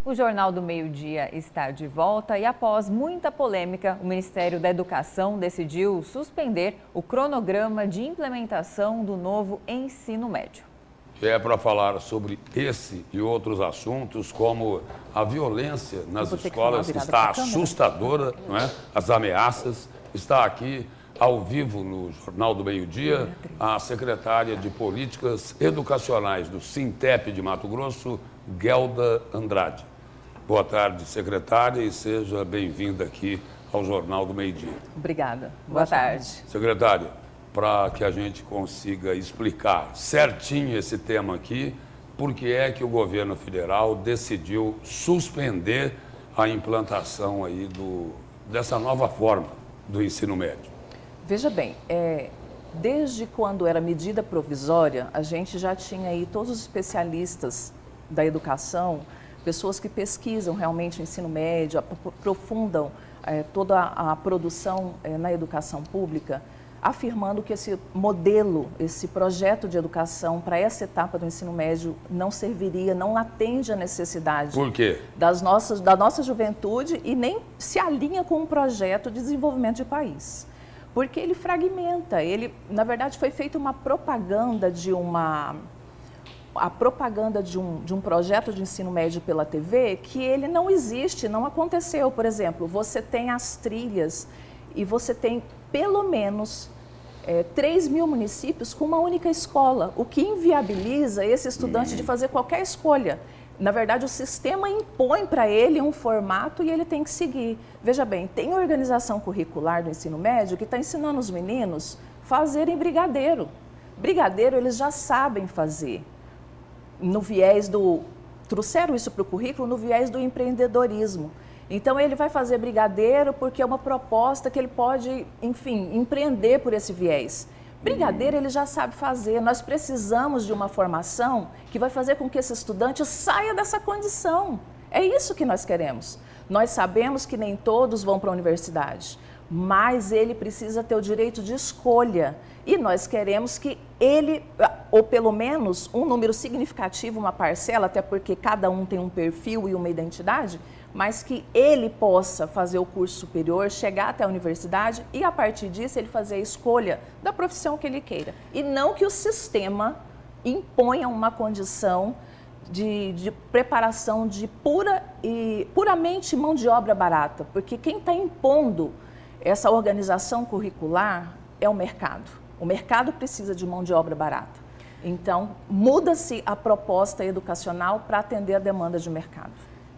O Jornal do Meio-Dia está de volta e, após muita polêmica, o Ministério da Educação decidiu suspender o cronograma de implementação do novo ensino médio. É para falar sobre esse e outros assuntos, como a violência nas escolas, que está assustadora, não é? As ameaças. Está aqui, ao vivo, no Jornal do Meio-Dia, a secretária de Políticas Educacionais do Sintep de Mato Grosso, Guelda Andrade. Boa tarde, secretária, e seja bem-vinda aqui ao Jornal do Meio-Dia. Obrigada. Boa tarde. Secretária, para que a gente consiga explicar certinho esse tema aqui, por que é que o governo federal decidiu suspender a implantação aí dessa nova forma do ensino médio? Veja bem, desde quando era medida provisória, a gente já tinha aí todos os especialistas da educação, pessoas que pesquisam realmente o ensino médio, aprofundam toda a produção na educação pública, afirmando que esse modelo, esse projeto de educação para essa etapa do ensino médio não serviria, não atende à necessidade. Por quê? Da nossa juventude e nem se alinha com um projeto de desenvolvimento de país. Porque ele fragmenta, na verdade, foi feita uma propaganda de um projeto de ensino médio pela TV que ele não existe, não aconteceu. Por exemplo, você tem as trilhas e você tem pelo menos 3 mil municípios com uma única escola, o que inviabiliza esse estudante de fazer qualquer escolha. Na verdade, o sistema impõe para ele um formato e ele tem que seguir. Veja bem, tem organização curricular do ensino médio que está ensinando os meninos a fazerem brigadeiro. Brigadeiro eles já sabem fazer. No viés trouxeram isso para o currículo no viés do empreendedorismo. Então, ele vai fazer brigadeiro porque é uma proposta que ele pode, enfim, empreender por esse viés. Brigadeiro ele já sabe fazer, nós precisamos de uma formação que vai fazer com que esse estudante saia dessa condição. É isso que nós queremos. Nós sabemos que nem todos vão para a universidade, mas ele precisa ter o direito de escolha. E nós queremos que ele, ou pelo menos um número significativo, uma parcela, até porque cada um tem um perfil e uma identidade, mas que ele possa fazer o curso superior, chegar até a universidade e, a partir disso, ele fazer a escolha da profissão que ele queira. E não que o sistema imponha uma condição de preparação de puramente mão de obra barata, porque quem está impondo essa organização curricular é o mercado. O mercado precisa de mão de obra barata. Então, muda-se a proposta educacional para atender a demanda de mercado.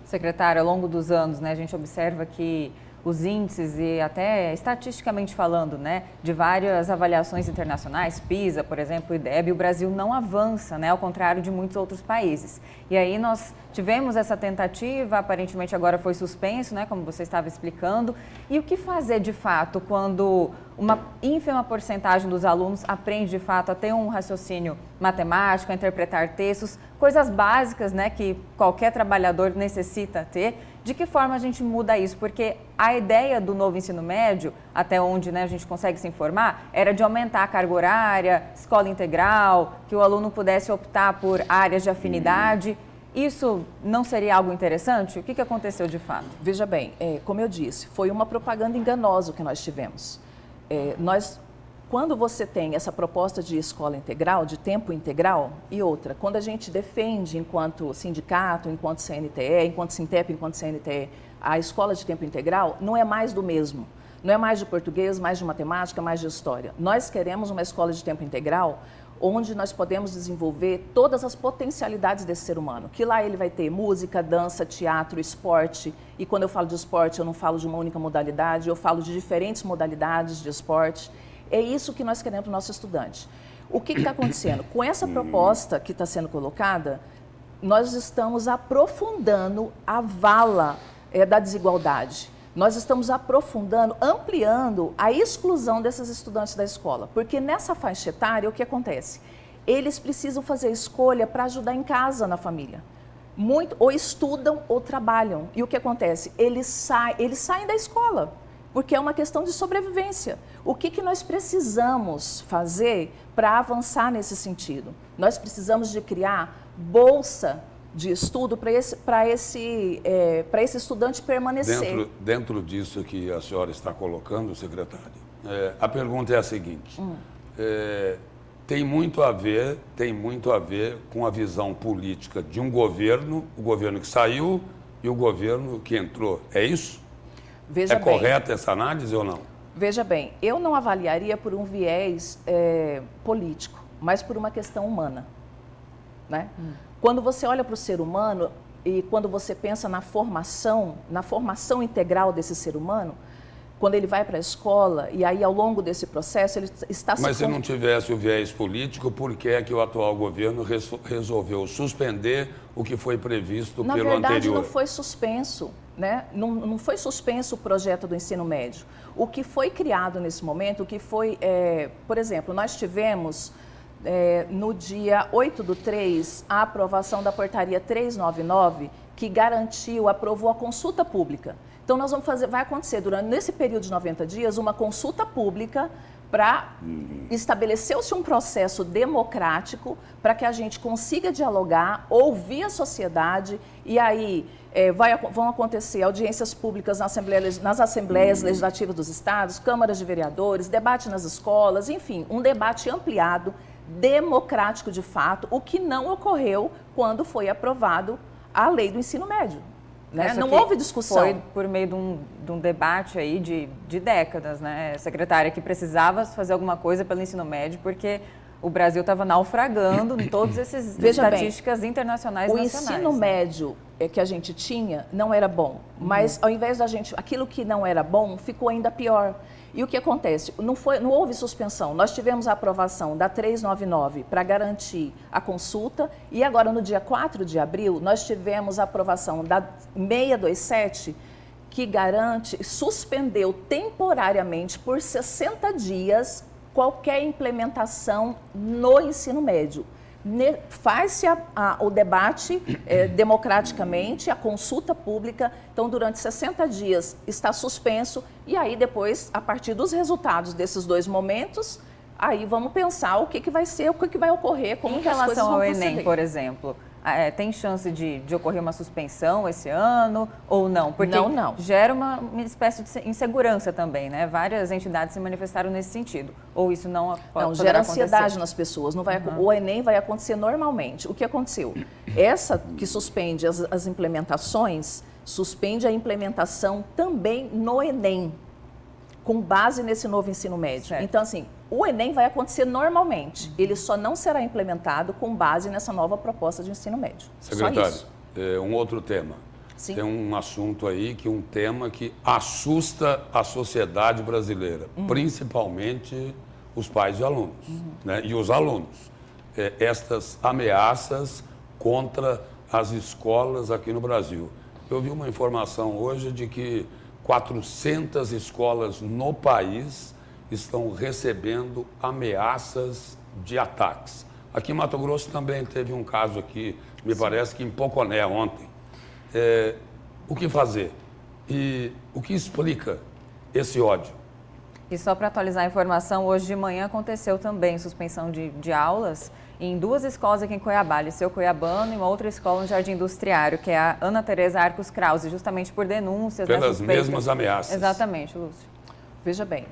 Secretária, ao longo dos anos, a gente observa que os índices e até estatisticamente falando, de várias avaliações internacionais, PISA, por exemplo, IDEB, o Brasil não avança, ao contrário de muitos outros países. E aí nós tivemos essa tentativa, aparentemente agora foi suspenso, como você estava explicando. E o que fazer de fato quando uma ínfima porcentagem dos alunos aprende de fato a ter um raciocínio matemático, a interpretar textos, coisas básicas, que qualquer trabalhador necessita ter? De que forma a gente muda isso? Porque a ideia do novo ensino médio, até onde a gente consegue se informar, era de aumentar a carga horária, escola integral, que o aluno pudesse optar por áreas de afinidade. Isso não seria algo interessante? O que aconteceu de fato? Veja bem, como eu disse, foi uma propaganda enganosa que nós tivemos. Quando você tem essa proposta de escola integral, de tempo integral, e outra, quando a gente defende enquanto sindicato, enquanto CNTE, enquanto Sintep, enquanto CNTE, a escola de tempo integral, não é mais do mesmo. Não é mais de português, mais de matemática, mais de história. Nós queremos uma escola de tempo integral onde nós podemos desenvolver todas as potencialidades desse ser humano. Que lá ele vai ter música, dança, teatro, esporte. E quando eu falo de esporte, eu não falo de uma única modalidade, eu falo de diferentes modalidades de esporte. É isso que nós queremos para o nosso estudante. O que está acontecendo? Com essa proposta que está sendo colocada, nós estamos aprofundando a vala da desigualdade. Nós estamos aprofundando, ampliando a exclusão desses estudantes da escola. Porque nessa faixa etária, o que acontece? Eles precisam fazer escolha para ajudar em casa, na família. Ou estudam ou trabalham. E o que acontece? Eles saem da escola. Porque é uma questão de sobrevivência. O que nós precisamos fazer para avançar nesse sentido? Nós precisamos de criar bolsa de estudo para esse estudante permanecer. Dentro disso que a senhora está colocando, secretária, a pergunta é a seguinte. Tem muito a ver com a visão política de um governo, o governo que saiu e o governo que entrou. É isso? Veja bem, correta essa análise ou não? Veja bem, eu não avaliaria por um viés político, mas por uma questão humana, né? Quando você olha para o ser humano e quando você pensa na formação integral desse ser humano, quando ele vai para a escola e aí ao longo desse processo ele está Mas se não tivesse o viés político, por que é que o atual governo resolveu suspender o que foi previsto pelo anterior? Na verdade, não foi suspenso, né? Não foi suspenso o projeto do ensino médio. O que foi criado nesse momento, por exemplo, nós tivemos no dia 8/3 a aprovação da portaria 399, que aprovou a consulta pública. Então, vai acontecer nesse período de 90 dias, uma consulta pública para estabelecer-se um processo democrático para que a gente consiga dialogar, ouvir a sociedade e aí vão acontecer audiências públicas nas assembleias legislativas dos estados, câmaras de vereadores, debate nas escolas, enfim, um debate ampliado, democrático de fato, o que não ocorreu quando foi aprovado a lei do ensino médio. Né? Não houve discussão. Foi por meio de um debate aí de décadas, né, secretária, que precisava fazer alguma coisa pelo ensino médio, porque o Brasil estava naufragando em todas essas estatísticas internacionais e nacionais. O ensino médio que a gente tinha não era bom, mas ao invés aquilo que não era bom ficou ainda pior. E o que acontece? Não houve suspensão. Nós tivemos a aprovação da 399 para garantir a consulta e agora no dia 4 de abril nós tivemos a aprovação da 627 que suspendeu temporariamente por 60 dias qualquer implementação no ensino médio. Faz-se o debate democraticamente, a consulta pública, então durante 60 dias está suspenso e aí depois, a partir dos resultados desses dois momentos, aí vamos pensar o que vai ser, o que vai ocorrer, como que as coisas vão proceder. Em relação ao Enem, por exemplo, tem chance de ocorrer uma suspensão esse ano ou não? Porque não. Gera uma espécie de insegurança também, né? Várias entidades se manifestaram nesse sentido. Ou isso não pode Não, gera ansiedade nas pessoas. O Enem vai acontecer normalmente. O que aconteceu? Essa que suspende as implementações, suspende a implementação também no Enem, com base nesse novo ensino médio. Certo. Então, assim, o Enem vai acontecer normalmente. Ele só não será implementado com base nessa nova proposta de ensino médio. Secretário, só isso. Um outro tema. Sim. Tem um assunto aí, um tema que assusta a sociedade brasileira, principalmente os pais e alunos, né? E os alunos. Estas ameaças contra as escolas aqui no Brasil. Eu vi uma informação hoje de que 400 escolas no país estão recebendo ameaças de ataques. Aqui em Mato Grosso também teve um caso aqui, me parece que em Poconé ontem. O que fazer? E o que explica esse ódio? E só para atualizar a informação, hoje de manhã aconteceu também suspensão de aulas em duas escolas aqui em Cuiabá, Liceu Cuiabano e uma outra escola no Jardim Industriário, que é a Ana Tereza Arcos Krause, justamente por denúncias. Pelas mesmas ameaças. Exatamente, Lúcio. Veja bem,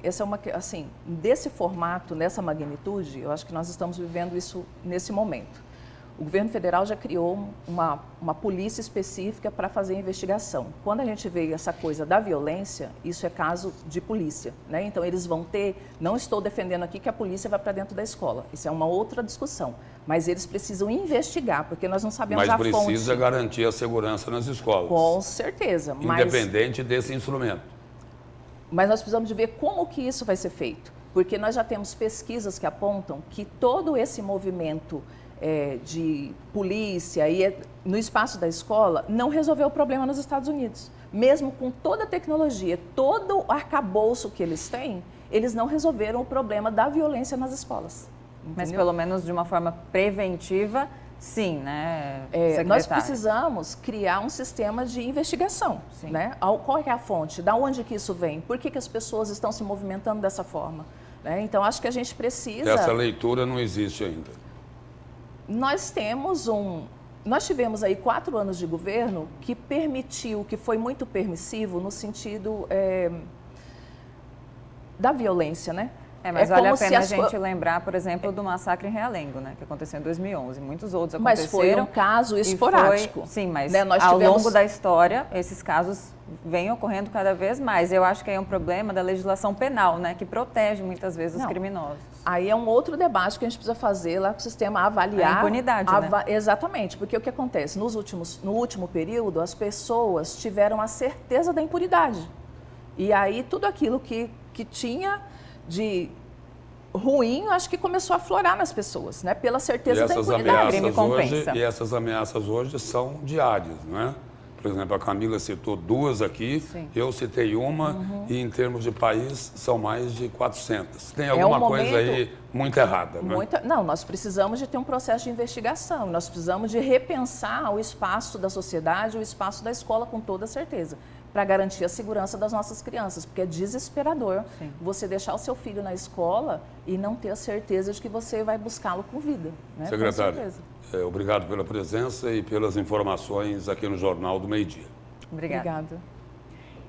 essa é assim, desse formato, nessa magnitude, eu acho que nós estamos vivendo isso nesse momento. O governo federal já criou uma polícia específica para fazer investigação. Quando a gente vê essa coisa da violência, isso é caso de polícia, né? Então eles vão não estou defendendo aqui que a polícia vai para dentro da escola, isso é uma outra discussão, mas eles precisam investigar, porque nós não sabemos a fonte. Mas precisa garantir a segurança nas escolas. Com certeza. Independente desse instrumento. Mas nós precisamos de ver como que isso vai ser feito, porque nós já temos pesquisas que apontam que todo esse movimento de polícia e no espaço da escola não resolveu o problema nos Estados Unidos. Mesmo com toda a tecnologia, todo o arcabouço que eles têm, eles não resolveram o problema da violência nas escolas. Entendeu? Mas pelo menos de uma forma preventiva, sim, né, nós precisamos criar um sistema de investigação. Né? Qual é a fonte? Da onde que isso vem? Por que as pessoas estão se movimentando dessa forma? Né? Então, acho que a gente precisa... Essa leitura não existe ainda. Nós temos nós tivemos aí 4 anos de governo que permitiu, que foi muito permissivo no sentido da violência, né? Mas vale a pena a gente lembrar, por exemplo, do massacre em Realengo, né, que aconteceu em 2011. Muitos outros aconteceram. Mas foi um caso esporádico. Sim, mas né? ao longo da história, esses casos vêm ocorrendo cada vez mais. Eu acho que é um problema da legislação penal, né, que protege muitas vezes os criminosos. Aí é um outro debate que a gente precisa fazer lá com o sistema, avaliar. A impunidade, né? Exatamente, porque o que acontece? No último período, as pessoas tiveram a certeza da impunidade. E aí tudo aquilo que tinha de ruim, acho que começou a aflorar nas pessoas, né? Pela certeza da impunidade. Crime compensa. E essas ameaças hoje são diárias, não é? Por exemplo, a Camila citou 2 aqui, Sim. eu citei uma, e em termos de país são mais de 400. Tem alguma coisa aí muito errada, né? Não, nós precisamos de ter um processo de investigação, nós precisamos de repensar o espaço da sociedade, o espaço da escola, com toda certeza, para garantir a segurança das nossas crianças, porque é desesperador você deixar o seu filho na escola e não ter a certeza de que você vai buscá-lo com vida. Né? Secretária, obrigado pela presença e pelas informações aqui no Jornal do Meio-Dia. Obrigada. Obrigada.